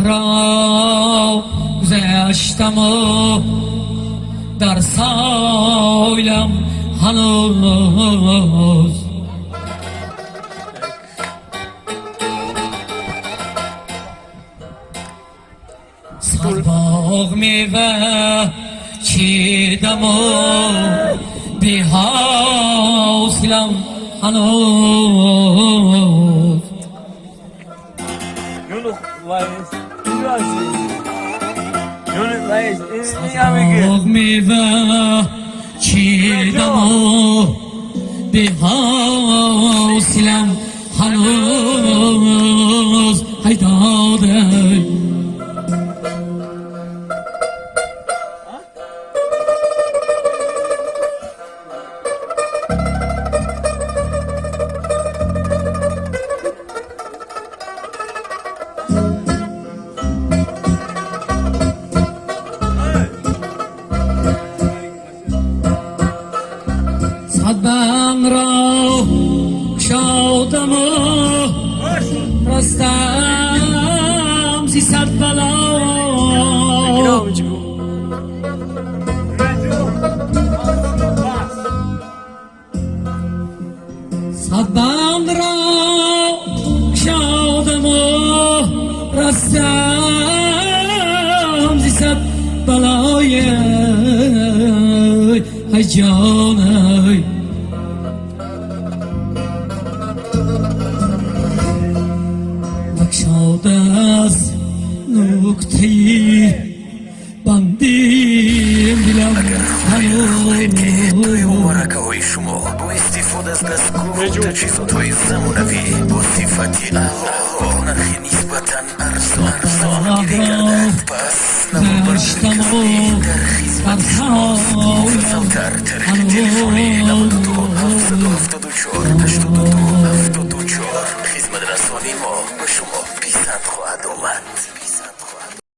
را گذشتم و در سایلم هنوز صد باغ میوه چیدم و بی حوصله‌ام هنوز صد میوه چیدم و بی حوصله‌ام هنوز ای داده صدبم را شادم و رستم زی صد بلا صدبم را شادم و رستم زی صد بلای ای جانای نکشاده از نکتهی بندیم دلم توی مبارکه‌های شما با استفاده از دستگاه و تجهیزات‌های زمانوی با صفت اعلی نرخ نسبتاً ارزان گیری گردد پس نوبرشتم در خدمت شما سمتر طریق تلفنی 92 774 82